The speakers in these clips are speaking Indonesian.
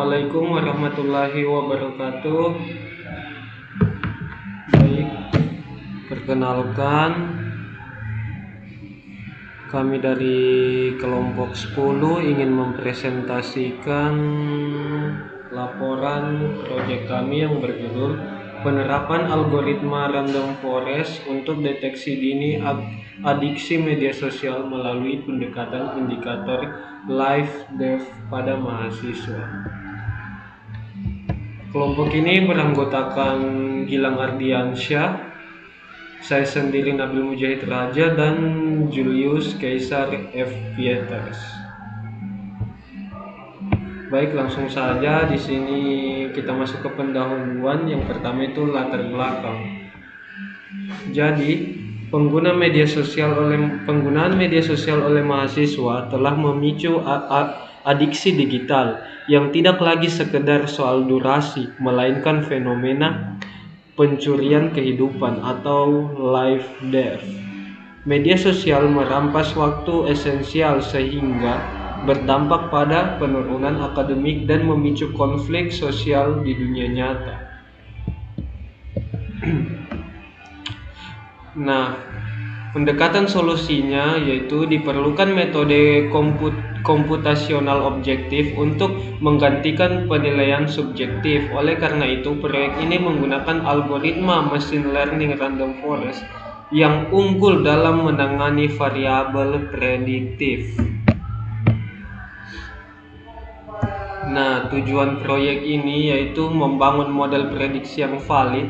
Assalamualaikum warahmatullahi wabarakatuh. Baik, perkenalkan, kami dari kelompok 10 ingin mempresentasikan laporan proyek kami yang berjudul penerapan algoritma random forest untuk deteksi dini adiksi media sosial melalui pendekatan indikator live dev pada mahasiswa. Kelompok ini beranggotakan Gilang Ardiansyah, saya sendiri Nabil Mujahid Raja, dan Julius Kaisar F. Pieters. Baik, langsung saja di sini kita masuk ke pendahuluan. Yang pertama itu latar belakang. Jadi, penggunaan media sosial oleh mahasiswa telah memicu adiksi digital yang tidak lagi sekedar soal durasi, melainkan fenomena pencurian kehidupan atau live death. Media sosial merampas waktu esensial sehingga berdampak pada penurunan akademik dan memicu konflik sosial di dunia nyata. Nah, pendekatan solusinya yaitu diperlukan metode komputasional objektif untuk menggantikan penilaian subjektif. Oleh karena itu, proyek ini menggunakan algoritma machine learning random forest yang unggul dalam menangani variabel prediktif. Nah, tujuan proyek ini yaitu membangun model prediksi yang valid,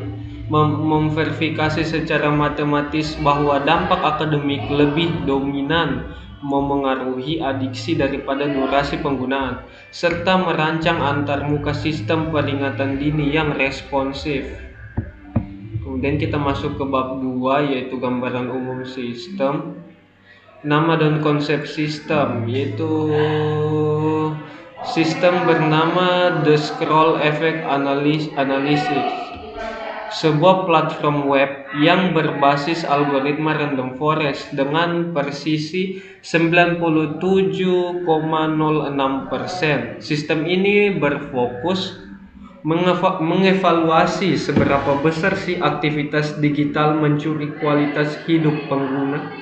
memverifikasi secara matematis bahwa dampak akademik lebih dominan memengaruhi adiksi daripada durasi penggunaan, serta merancang antarmuka sistem peringatan dini yang responsif. Kemudian kita masuk ke bab 2 yaitu gambaran umum sistem. Nama dan konsep sistem yaitu sistem bernama The Scroll Effect Analysis, sebuah platform web yang berbasis algoritma random forest dengan presisi 97,06%. Sistem ini berfokus mengevaluasi seberapa besar sih aktivitas digital mencuri kualitas hidup pengguna.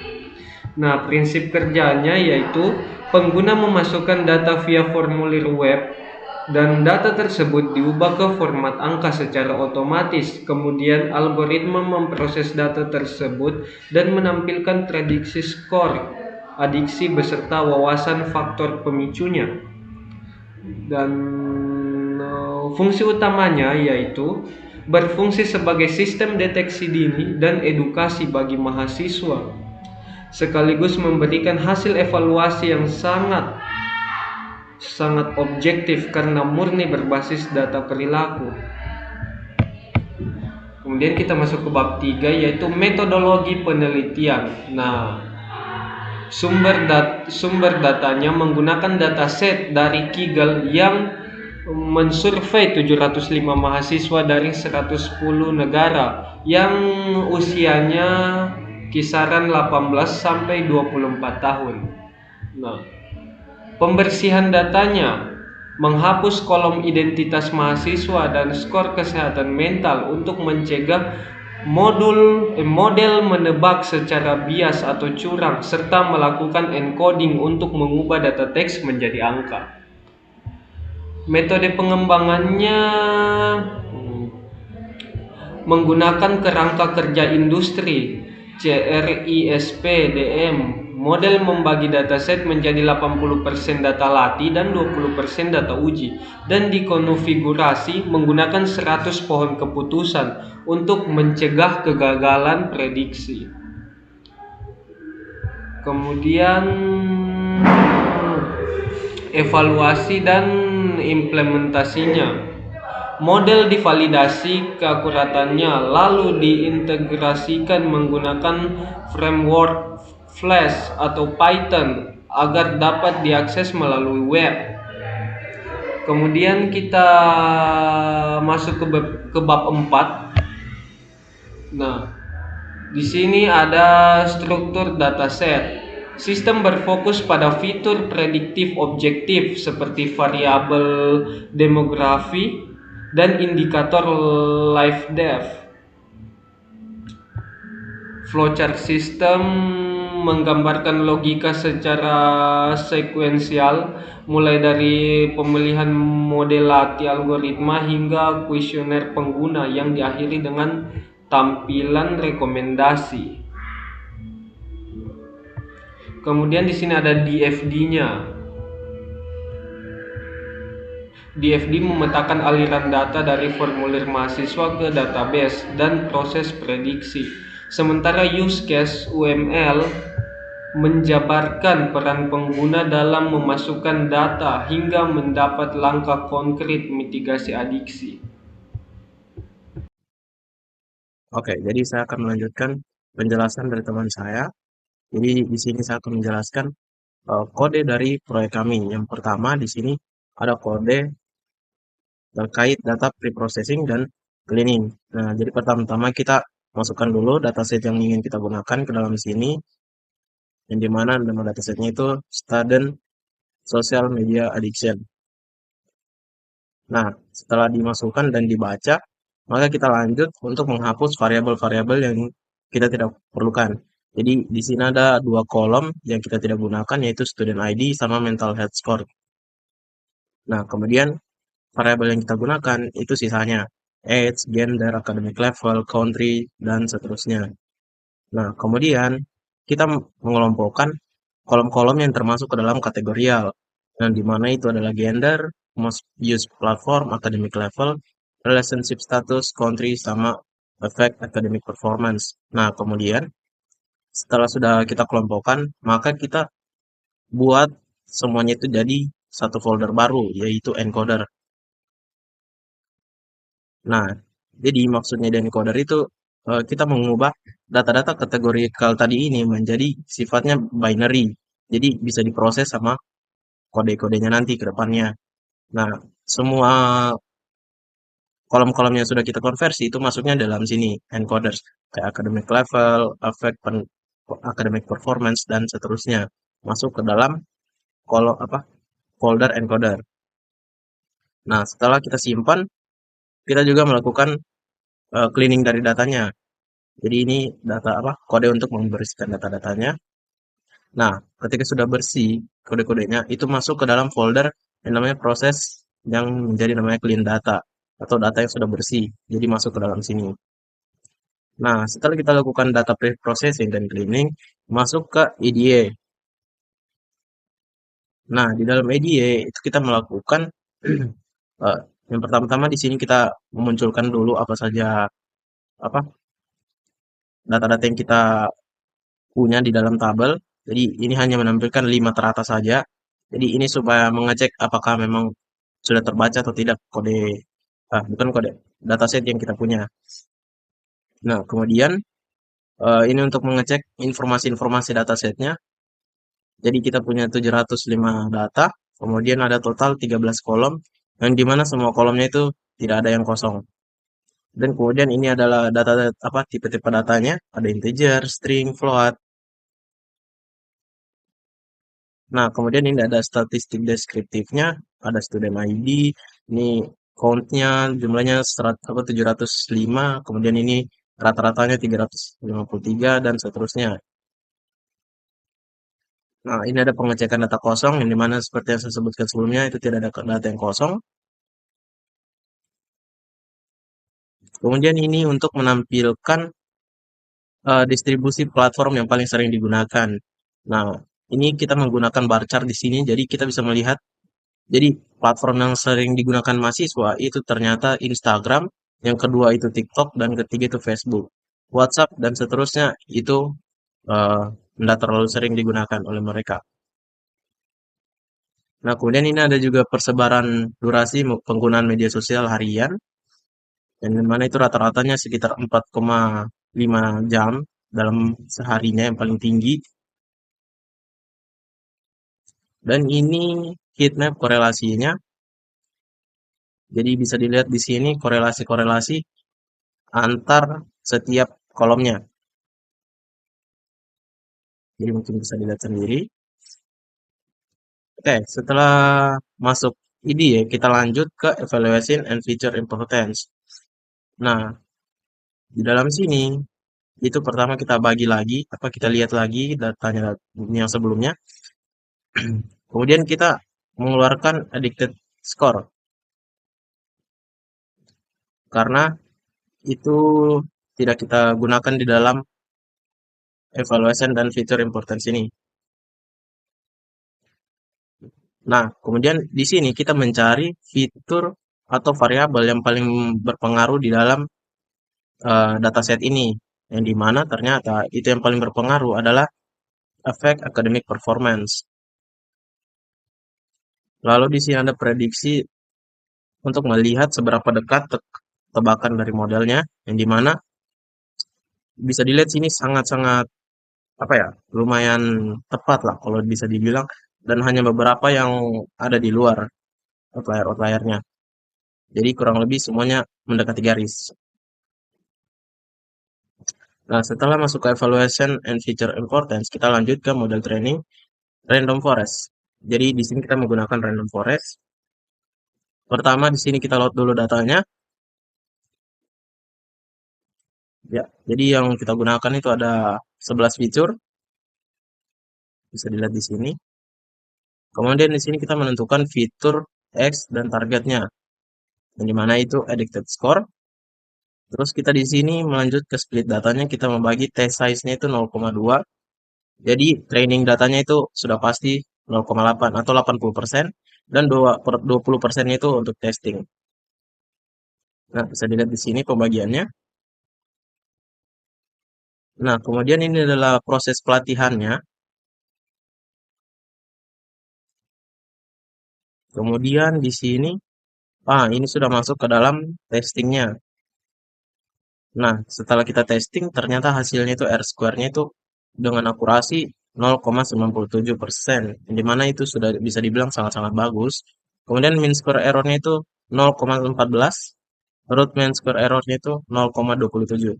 Nah, prinsip kerjanya yaitu pengguna memasukkan data via formulir web dan data tersebut diubah ke format angka secara otomatis. Kemudian algoritma memproses data tersebut dan menampilkan prediksi skor adiksi beserta wawasan faktor pemicunya. Dan fungsi utamanya yaitu berfungsi sebagai sistem deteksi dini dan edukasi bagi mahasiswa, sekaligus memberikan hasil evaluasi yang sangat objektif karena murni berbasis data perilaku. Kemudian kita masuk ke bab 3 yaitu metodologi penelitian. Nah, sumber datanya menggunakan dataset dari Kaggle yang mensurvei 705 mahasiswa dari 110 negara yang usianya kisaran 18 sampai 24 tahun. Nah, pembersihan datanya menghapus kolom identitas mahasiswa dan skor kesehatan mental untuk mencegah model menebak secara bias atau curang, serta melakukan encoding untuk mengubah data teks menjadi angka. Metode pengembangannya menggunakan kerangka kerja industri CRISP-DM. Model membagi dataset menjadi 80% data latih dan 20% data uji, dan dikonfigurasi menggunakan 100 pohon keputusan untuk mencegah kegagalan prediksi. Kemudian evaluasi dan implementasinya. Model divalidasi keakuratannya lalu diintegrasikan menggunakan framework Flash atau Python agar dapat diakses melalui web. Kemudian kita masuk ke bab 4. Nah, di sini ada struktur dataset. Sistem berfokus pada fitur prediktif objektif seperti variabel demografi dan indikator life death. Flowchart system menggambarkan logika secara sekuensial, mulai dari pemilihan modelati algoritma hingga kuesioner pengguna yang diakhiri dengan tampilan rekomendasi. Kemudian di sini ada DFD-nya. DFD memetakan aliran data dari formulir mahasiswa ke database dan proses prediksi. Sementara use case UML menjabarkan peran pengguna dalam memasukkan data hingga mendapat langkah konkret mitigasi adiksi. Oke, jadi saya akan melanjutkan penjelasan dari teman saya. Jadi di sini saya akan menjelaskan kode dari proyek kami. Yang pertama di sini ada kode terkait data preprocessing dan cleaning. Nah, jadi pertama-tama kita masukkan dulu dataset yang ingin kita gunakan ke dalam sini, yang dimana nama datasetnya itu student social media addiction. Nah, setelah dimasukkan dan dibaca, maka kita lanjut untuk menghapus variabel-variabel yang kita tidak perlukan. Jadi di sini ada dua kolom yang kita tidak gunakan, yaitu student ID sama mental health score. Nah, kemudian variabel yang kita gunakan itu sisanya age, gender, academic level, country, dan seterusnya. Nah, kemudian kita mengelompokkan kolom-kolom yang termasuk ke dalam kategorial, yang dimana itu adalah gender, most used platform, academic level, relationship status, country, sama effect academic performance. Nah, kemudian setelah sudah kita kelompokkan, maka kita buat semuanya itu jadi satu folder baru, yaitu encoder. Nah, jadi maksudnya dari encoder itu kita mengubah data-data kategorikal tadi ini menjadi sifatnya binary. Jadi bisa diproses sama kode-kodenya nanti ke depannya. Nah, semua kolom-kolom yang sudah kita konversi itu masuknya dalam sini, encoders. Kayak academic level, affect academic performance, dan seterusnya. Masuk ke dalam kolom apa folder encoder. Nah, setelah kita simpan, kita juga melakukan cleaning dari datanya. Jadi ini data apa? Kode untuk membersihkan data-datanya. Nah, ketika sudah bersih kode-kodenya, itu masuk ke dalam folder yang namanya proses yang menjadi namanya clean data atau data yang sudah bersih. Jadi masuk ke dalam sini. Nah, setelah kita lakukan data pre-processing dan cleaning, masuk ke EDA. Nah, di dalam EDA itu kita melakukan eh, yang pertama-tama di sini kita memunculkan dulu apa saja apa data-data yang kita punya di dalam tabel. Jadi ini hanya menampilkan 5 teratas saja. Jadi ini supaya mengecek apakah memang sudah terbaca atau tidak kode, bukan kode, dataset yang kita punya. Nah, kemudian ini untuk mengecek informasi-informasi datasetnya. Jadi kita punya 705 data, kemudian ada total 13 kolom, yang dimana semua kolomnya itu tidak ada yang kosong. Dan kemudian ini adalah data apa tipe-tipe datanya, ada integer, string, float. Nah, kemudian ini ada statistik deskriptifnya, ada student ID, ini count-nya jumlahnya 705, kemudian ini rata-ratanya 353 dan seterusnya. Nah, ini ada pengecekan data kosong, yang dimana seperti yang saya sebutkan sebelumnya, itu tidak ada data yang kosong. Kemudian ini untuk menampilkan distribusi platform yang paling sering digunakan. Nah, ini kita menggunakan bar chart di sini, jadi kita bisa melihat. Jadi platform yang sering digunakan mahasiswa itu ternyata Instagram, yang kedua itu TikTok, dan ketiga itu Facebook. WhatsApp dan seterusnya itu tidak terlalu sering digunakan oleh mereka. Nah, kemudian ini ada juga persebaran durasi penggunaan media sosial harian, yang dimana itu rata-ratanya sekitar 4,5 jam dalam seharinya yang paling tinggi. Dan ini heatmap korelasinya. Jadi bisa dilihat di sini korelasi-korelasi antar setiap kolomnya. Jadi mungkin bisa dilihat sendiri. Oke, setelah masuk ini ya, kita lanjut ke evaluation and feature importance. Nah, di dalam sini itu pertama kita bagi lagi, apa kita lihat lagi datanya yang sebelumnya. Kemudian kita mengeluarkan addicted score karena itu tidak kita gunakan di dalam evaluation dan feature importance ini. Nah, kemudian di sini kita mencari fitur atau variabel yang paling berpengaruh di dalam dataset ini, yang dimana ternyata itu yang paling berpengaruh adalah efek academic performance. Lalu di sini ada prediksi untuk melihat seberapa dekat tebakan dari modelnya, yang dimana bisa dilihat sini sangat-sangat apa ya, lumayan tepat lah kalau bisa dibilang, dan hanya beberapa yang ada di luar outlier-outliernya. Jadi kurang lebih semuanya mendekati garis. Nah, setelah masuk ke evaluation and feature importance, kita lanjut ke model training random forest. Jadi di sini kita menggunakan random forest. Pertama di sini kita load dulu datanya. Ya, jadi yang kita gunakan itu ada 11 fitur. Bisa dilihat di sini. Kemudian di sini kita menentukan fitur X dan targetnya. Yang dimana itu addicted score. Terus kita di sini melanjut ke split datanya, kita membagi test size-nya itu 0,2. Jadi training datanya itu sudah pasti 0,8 atau 80% dan 20%-nya itu untuk testing. Nah, bisa dilihat di sini pembagiannya. Nah, kemudian ini adalah proses pelatihannya. Kemudian di sini, ini sudah masuk ke dalam testingnya. Nah, setelah kita testing, ternyata hasilnya itu R-square-nya itu dengan akurasi 0,97%, di mana itu sudah bisa dibilang sangat-sangat bagus. Kemudian mean square error-nya itu 0,14, root mean square error-nya itu 0,27.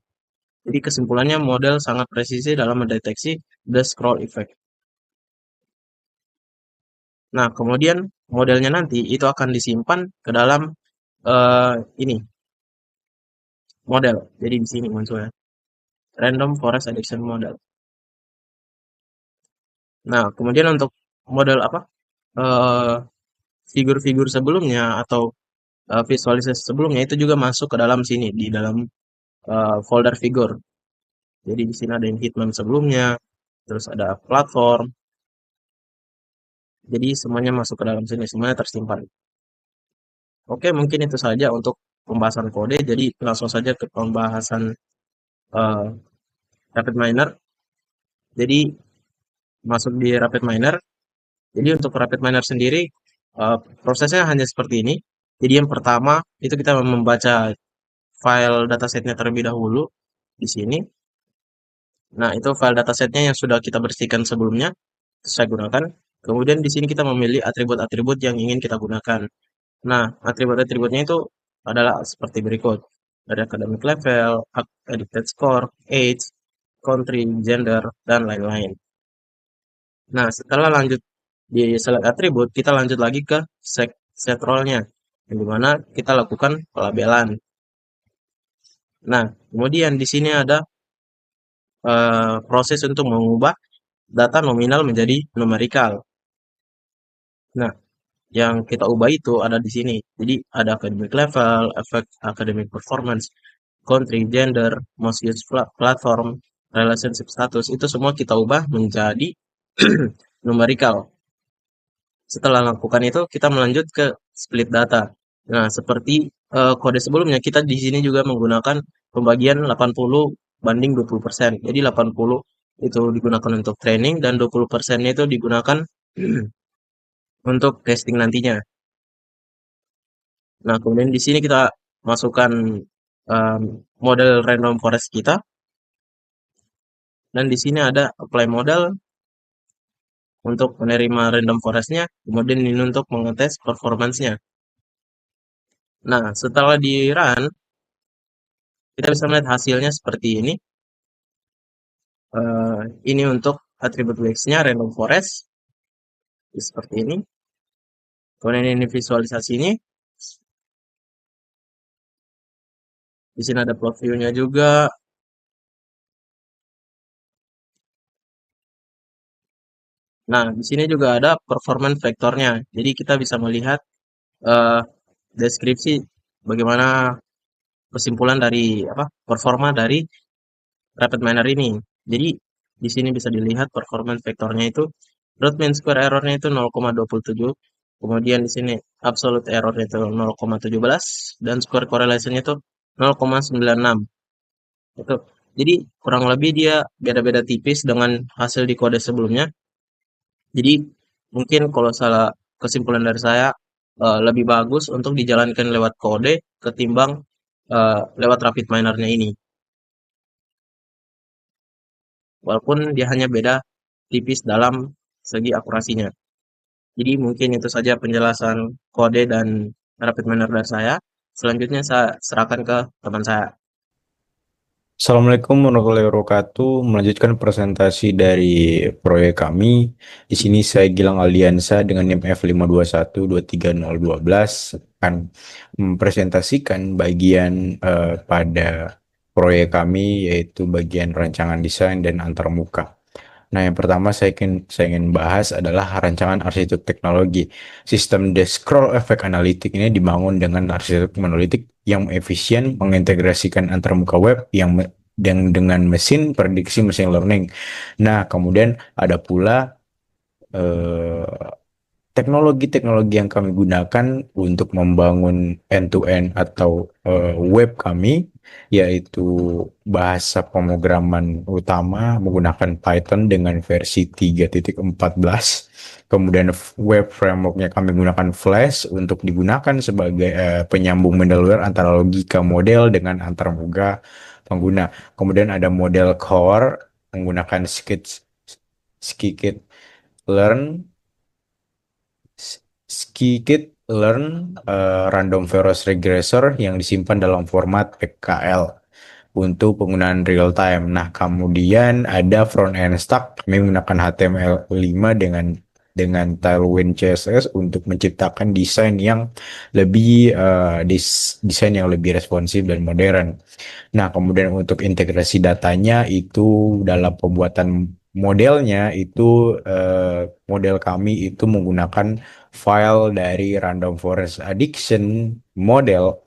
Jadi kesimpulannya model sangat presisi dalam mendeteksi the scroll effect. Nah, kemudian modelnya nanti itu akan disimpan ke dalam eh, ini model. Jadi di sini munculnya random forest addiction model. Nah, kemudian untuk model apa? eh, Figur-figur sebelumnya atau visualisasi sebelumnya itu juga masuk ke dalam sini di dalam folder figur. Jadi di sini ada yang hitmap sebelumnya, terus ada platform. Jadi semuanya masuk ke dalam sini, semuanya tersimpan. Oke, mungkin itu saja untuk pembahasan kode. Jadi langsung saja ke pembahasan eh, Rapid Miner. Jadi masuk di Rapid Miner. Jadi untuk Rapid Miner sendiri prosesnya hanya seperti ini. Jadi yang pertama itu kita membaca file datasetnya terlebih dahulu di sini. Nah, itu file datasetnya yang sudah kita bersihkan sebelumnya, saya gunakan. Kemudian di sini kita memilih atribut-atribut yang ingin kita gunakan. Nah, atribut-atributnya itu adalah seperti berikut. Ada academic level, addicted score, age, country, gender, dan lain-lain. Nah, setelah lanjut di select atribut, kita lanjut lagi ke set role-nya, yang dimana kita lakukan pelabelan. Nah, kemudian di sini ada proses untuk mengubah data nominal menjadi numerikal. Nah, yang kita ubah itu ada di sini. Jadi ada academic level, effect academic performance, country, gender, most used platform, relationship status, itu semua kita ubah menjadi numerikal. Setelah lakukan itu, kita melanjut ke split data. Nah, seperti kode sebelumnya, kita di sini juga menggunakan pembagian 80 banding 20%. Jadi 80 itu digunakan untuk training dan 20%-nya itu digunakan untuk testing nantinya. Nah, kemudian di sini kita masukkan um, model random forest kita. Dan di sini ada apply model untuk menerima random forest-nya. Kemudian ini untuk mengetes performance-nya. Nah, setelah di run, kita bisa melihat hasilnya seperti ini. Ini untuk atribut UX-nya random forest seperti ini. Kemudian ini visualisasi ini. Di sini ada plot view-nya juga. Nah, di sini juga ada performance vektornya. Jadi kita bisa melihat eh, deskripsi bagaimana kesimpulan dari apa performa dari rapid miner ini. Jadi di sini bisa dilihat performance vektornya itu root mean square error-nya itu 0,27, kemudian di sini absolute error-nya itu 0,17 dan square correlation-nya itu 0,96. Itu. Jadi kurang lebih dia beda-beda tipis dengan hasil di kode sebelumnya. Jadi mungkin kalau salah kesimpulan dari saya lebih bagus untuk dijalankan lewat kode ketimbang lewat rapid minernya ini. Walaupun dia hanya beda tipis dalam segi akurasinya. Jadi mungkin itu saja penjelasan kode dan rapid miner dari saya. Selanjutnya saya serahkan ke teman saya. Assalamualaikum warahmatullahi wabarakatuh. Melanjutkan presentasi dari proyek kami. Di sini saya Gilang Aldiansa dengan NIM F521230212 akan mempresentasikan bagian pada proyek kami, yaitu bagian rancangan desain dan antarmuka. Nah, yang pertama saya ingin bahas adalah rancangan arsitektur teknologi. Sistem The Scroll Effect Analytic ini dibangun dengan arsitektur monolitik yang efisien mengintegrasikan antarmuka web yang dengan mesin prediksi machine learning. Nah, kemudian ada pula eh, teknologi-teknologi yang kami gunakan untuk membangun end-to-end atau web kami, yaitu bahasa pemrograman utama menggunakan Python dengan versi 3.14. Kemudian web frameworknya kami gunakan Flash untuk digunakan sebagai penyambung middleware antara logika model dengan antarmuka pengguna. Kemudian ada model core menggunakan Scikit-learn Scikit-learn Random Forest Regressor yang disimpan dalam format PKL untuk penggunaan real time. Nah, kemudian ada front end stack, kami menggunakan HTML5 dengan Tailwind CSS untuk menciptakan desain yang lebih desain yang lebih responsif dan modern. Nah, kemudian untuk integrasi datanya itu dalam pembuatan modelnya itu model kami itu menggunakan file dari Random Forest Addiction model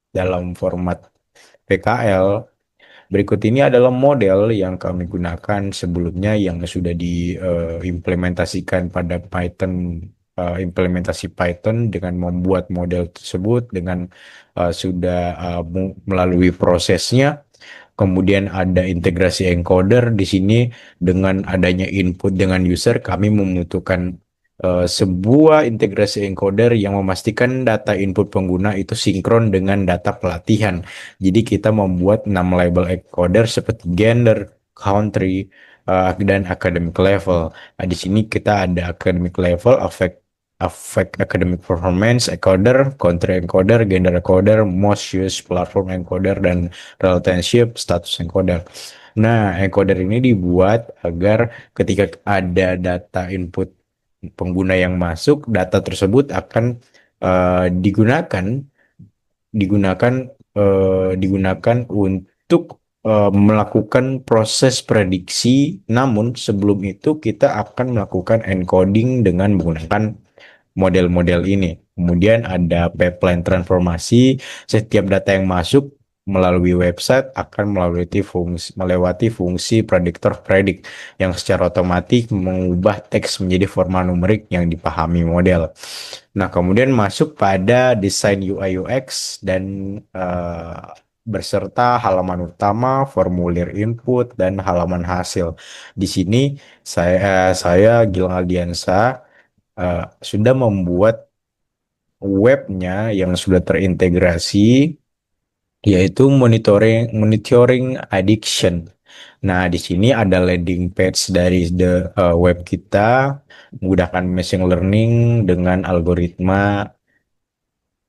dalam format PKL. Berikut ini adalah model yang kami gunakan sebelumnya yang sudah diimplementasikan pada Python, implementasi Python dengan membuat model tersebut dengan sudah melalui prosesnya. Kemudian ada integrasi encoder di sini dengan adanya input dengan user kami membutuhkan sebuah integrasi encoder yang memastikan data input pengguna itu sinkron dengan data pelatihan. Jadi kita membuat 6 label encoder seperti gender, country, dan academic level. Nah, di sini kita ada academic level, affect academic performance encoder, country encoder, gender encoder, most used platform encoder, dan relationship status encoder. Nah, encoder ini dibuat agar ketika ada data input pengguna yang masuk, data tersebut akan digunakan digunakan untuk melakukan proses prediksi. Namun sebelum itu kita akan melakukan encoding dengan menggunakan model-model ini. Kemudian ada pipeline transformasi. Setiap data yang masuk melalui website akan melewati fungsi predictor predict yang secara otomatis mengubah teks menjadi format numerik yang dipahami model. Nah, kemudian masuk pada desain UI UX dan berserta halaman utama, formulir input, dan halaman hasil. Di sini saya Gilang Aldiansa sudah membuat webnya yang sudah terintegrasi, yaitu monitoring addiction. Nah, di sini ada landing page dari web kita menggunakan machine learning dengan algoritma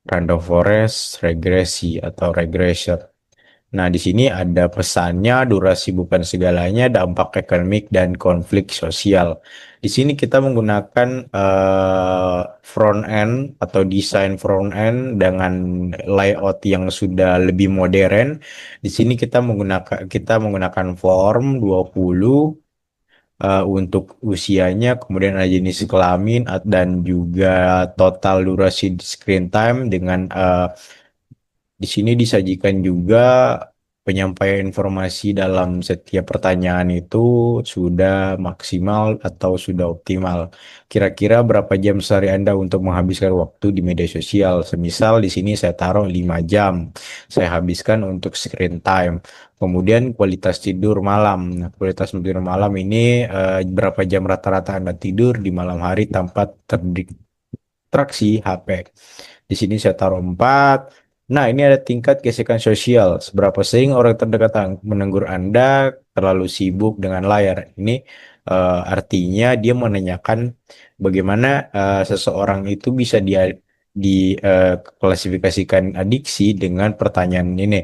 random forest regresi atau regression. Nah, di sini ada pesannya, durasi bukan segalanya, dampak akademik dan konflik sosial. Di sini kita menggunakan front end atau desain front end dengan layout yang sudah lebih modern. Di sini kita menggunakan form 20 untuk usianya, kemudian ada jenis kelamin dan juga total durasi screen time dengan di sini disajikan juga penyampaian informasi dalam setiap pertanyaan itu sudah maksimal atau sudah optimal. Kira-kira berapa jam sehari Anda untuk menghabiskan waktu di media sosial? Semisal di sini saya taruh 5 jam. Saya habiskan untuk screen time. Kemudian kualitas tidur malam. Nah, kualitas tidur malam ini berapa jam rata-rata Anda tidur di malam hari tanpa terdistraksi HP. Di sini saya taruh 4. Nah, ini ada tingkat gesekan sosial. Seberapa sering orang terdekat menegur Anda terlalu sibuk dengan layar. Ini artinya dia menanyakan bagaimana seseorang itu bisa diklasifikasikan adiksi dengan pertanyaan ini.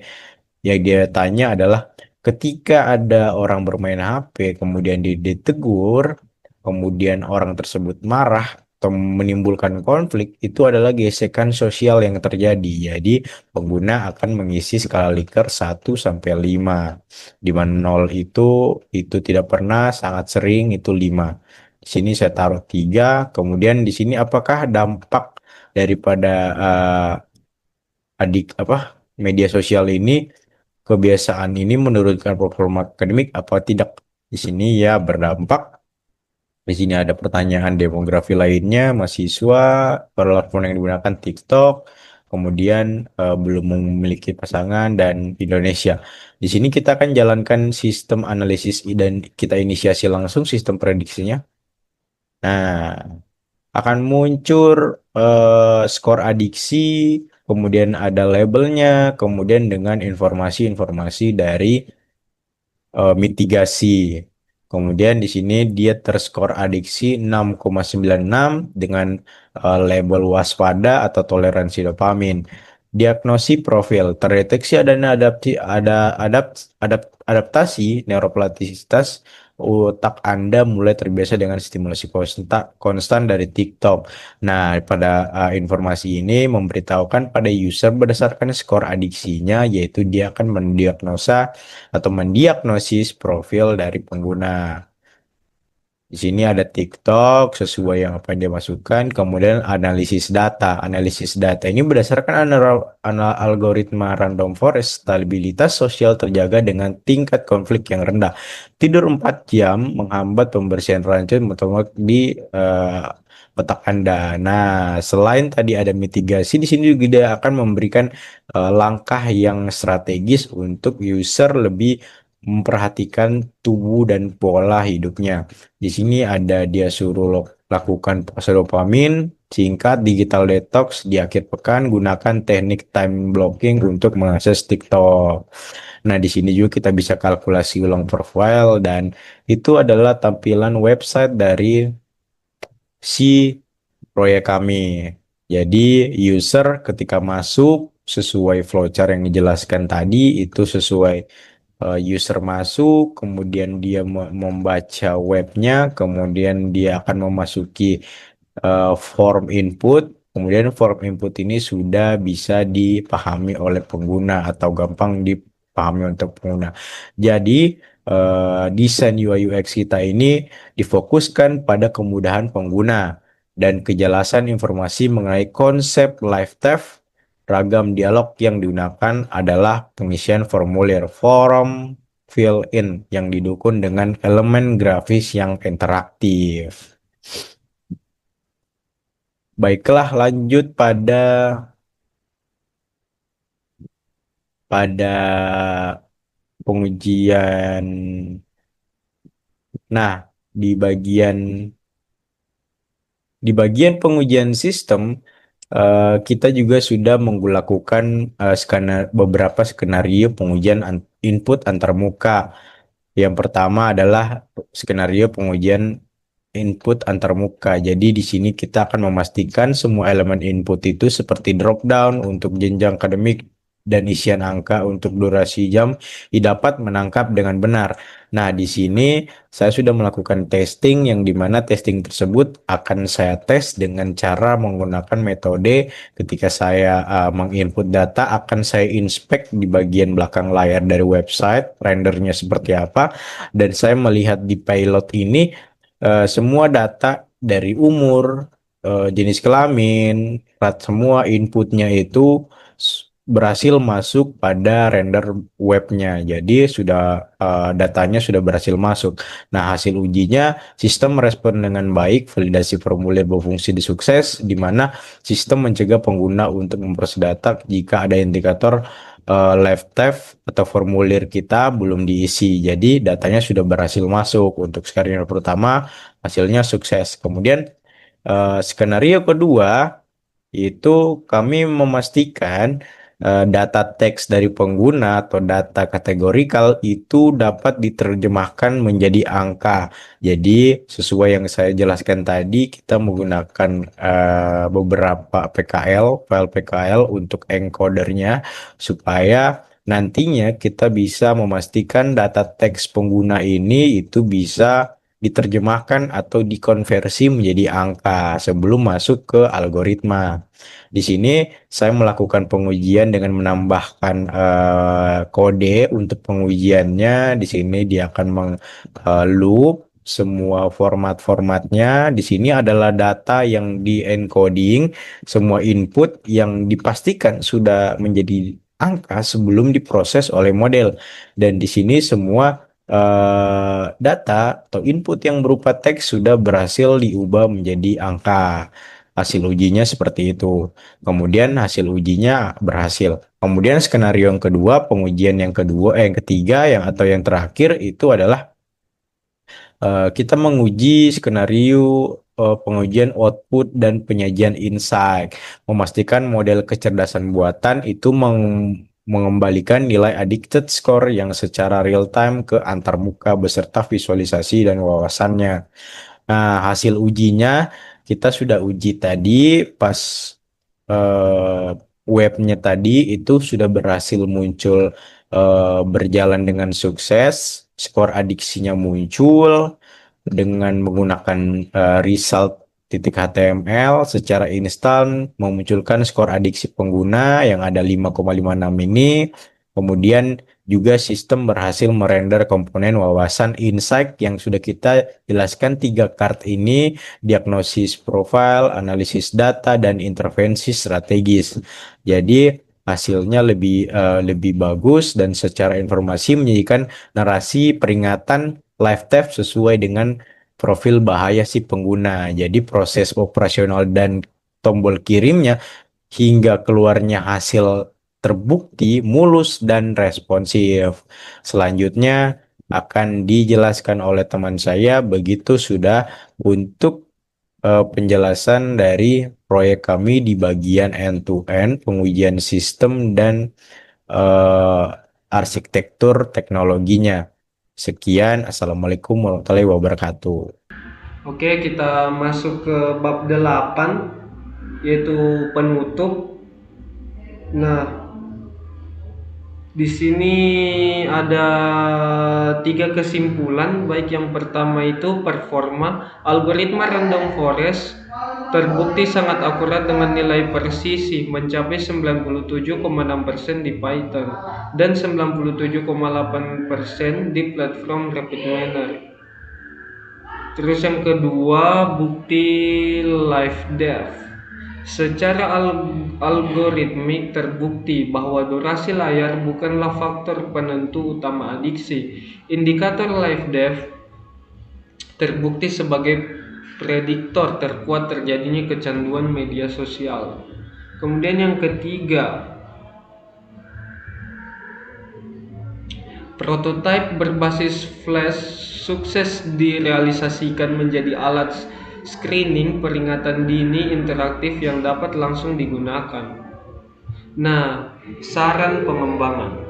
Yang dia tanya adalah ketika ada orang bermain HP, kemudian ditegur, kemudian orang tersebut marah atau menimbulkan konflik, itu adalah gesekan sosial yang terjadi. Jadi pengguna akan mengisi skala Likert 1 sampai 5. Di mana 0 itu tidak pernah, sangat sering itu 5. Di sini saya taruh 3. Kemudian di sini apakah dampak daripada media sosial ini, kebiasaan ini menurunkan performa akademik apa tidak? Di sini ya berdampak. Di sini ada pertanyaan demografi lainnya, mahasiswa, platform yang digunakan TikTok, kemudian belum memiliki pasangan dan Indonesia. Di sini kita akan jalankan sistem analisis dan kita inisiasi langsung sistem prediksinya. Nah, akan muncul skor adiksi, kemudian ada labelnya, kemudian dengan informasi-informasi dari mitigasi. Kemudian di sini dia terskor adiksi 6,96 dengan label waspada atau toleransi dopamin. Diagnosi profil terdeteksi adaptasi neuroplastisitas otak Anda mulai terbiasa dengan stimulasi konstan dari TikTok. Nah, pada informasi ini memberitahukan pada user berdasarkan skor adiksinya, yaitu dia akan mendiagnosa atau mendiagnosis profil dari pengguna. Di sini ada TikTok sesuai yang apa yang dia masukkan, kemudian analisis data. Analisis data ini berdasarkan algoritma random forest, stabilitas sosial terjaga dengan tingkat konflik yang rendah. Tidur 4 jam menghambat pembersihan rancut motor di otak Anda. Nah, selain tadi ada mitigasi, di sini juga dia akan memberikan langkah yang strategis untuk user lebih memperhatikan tubuh dan pola hidupnya. Di sini ada dia suruh lakukan pause dopamin, singkat digital detox di akhir pekan, gunakan teknik time blocking untuk mengakses TikTok. Nah, di sini juga kita bisa kalkulasi ulang profile dan itu adalah tampilan website dari si proyek kami. Jadi user ketika masuk sesuai flowchart yang dijelaskan tadi itu sesuai user masuk, kemudian dia membaca webnya, kemudian dia akan memasuki form input, kemudian form input ini sudah bisa dipahami oleh pengguna atau gampang dipahami untuk pengguna. Jadi desain UI UX kita ini difokuskan pada kemudahan pengguna dan kejelasan informasi mengenai konsep live text. Ragam dialog yang digunakan adalah pengisian formulir form fill-in yang didukung dengan elemen grafis yang interaktif. Baiklah, lanjut pada pengujian. Nah, di bagian pengujian sistem kita juga sudah melakukan beberapa skenario pengujian input antarmuka. Yang pertama adalah skenario pengujian input antarmuka. Jadi di sini kita akan memastikan semua elemen input itu seperti drop down untuk jenjang akademik dan isian angka untuk durasi jam didapat menangkap dengan benar. Nah, di sini saya sudah melakukan testing yang dimana testing tersebut akan saya tes dengan cara menggunakan metode ketika saya menginput data akan saya inspect di bagian belakang layar dari website, rendernya seperti apa, dan saya melihat di pilot ini semua data dari umur, jenis kelamin, semua inputnya itu berhasil masuk pada render webnya. Jadi sudah datanya sudah berhasil masuk. Nah, hasil ujinya sistem merespon dengan baik, validasi formulir berfungsi di sukses, di mana sistem mencegah pengguna untuk memproses data jika ada indikator left tab atau formulir kita belum diisi. Jadi datanya sudah berhasil masuk. Untuk skenario pertama hasilnya sukses. Kemudian skenario kedua itu kami memastikan data teks dari pengguna atau data kategorikal itu dapat diterjemahkan menjadi angka. Jadi sesuai yang saya jelaskan tadi, kita menggunakan beberapa PKL, file PKL untuk encodernya supaya nantinya kita bisa memastikan data teks pengguna ini itu bisa diterjemahkan atau dikonversi menjadi angka sebelum masuk ke algoritma. Di sini saya melakukan pengujian dengan menambahkan kode untuk pengujiannya. Di sini dia akan loop semua format-formatnya. Di sini adalah data yang di encoding, semua input yang dipastikan sudah menjadi angka sebelum diproses oleh model. Dan di sini semua data atau input yang berupa teks sudah berhasil diubah menjadi angka. Hasil ujinya seperti itu. Kemudian hasil ujinya berhasil. Kemudian skenario yang kedua, pengujian yang kedua, yang ketiga, atau yang terakhir itu adalah kita menguji skenario pengujian output dan penyajian insight, memastikan model kecerdasan buatan itu mengembalikan nilai addicted score yang secara real time ke antarmuka beserta visualisasi dan wawasannya. Nah, hasil ujinya kita sudah uji tadi pas eh, webnya tadi itu sudah berhasil muncul berjalan dengan sukses, skor adiksinya muncul dengan menggunakan result .html secara instan memunculkan skor adiksi pengguna yang ada 5,56 ini. Kemudian juga sistem berhasil merender komponen wawasan insight yang sudah kita jelaskan 3 ini, diagnosis profile, analisis data, dan intervensi strategis. Jadi hasilnya lebih bagus dan secara informasi menyajikan narasi peringatan live tab sesuai dengan profil bahaya si pengguna. Jadi proses operasional dan tombol kirimnya hingga keluarnya hasil terbukti mulus dan responsif. Selanjutnya akan dijelaskan oleh teman saya begitu sudah untuk penjelasan dari proyek kami di bagian end-to-end, pengujian sistem dan arsitektur teknologinya. Sekian, Assalamualaikum warahmatullahi wabarakatuh. Oke, kita masuk ke bab 8 yaitu penutup. Nah, di sini ada 3 kesimpulan. Baik, yang pertama itu performa algoritma random forest terbukti sangat akurat dengan nilai presisi mencapai 97,6% di Python dan 97,8% di platform RapidMiner. Terus yang kedua, bukti live dev. Secara algoritmik terbukti bahwa durasi layar bukanlah faktor penentu utama adiksi. Indikator live dev terbukti sebagai prediktor terkuat terjadinya kecanduan media sosial. Kemudian yang ketiga, prototipe berbasis Flash sukses direalisasikan menjadi alat screening peringatan dini interaktif yang dapat langsung digunakan. Nah, saran pengembangan.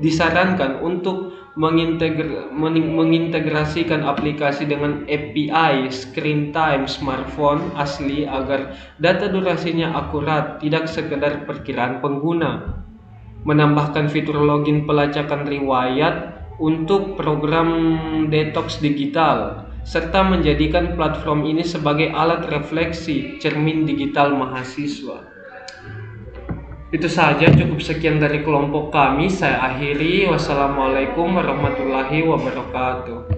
disarankan untuk mengintegrasikan aplikasi dengan API screen time smartphone asli agar data durasinya akurat, tidak sekedar perkiraan pengguna. Menambahkan fitur login pelacakan riwayat untuk program detox digital, serta menjadikan platform ini sebagai alat refleksi cermin digital mahasiswa. Itu saja, cukup sekian dari kelompok kami. Saya akhiri. Wassalamualaikum warahmatullahi wabarakatuh.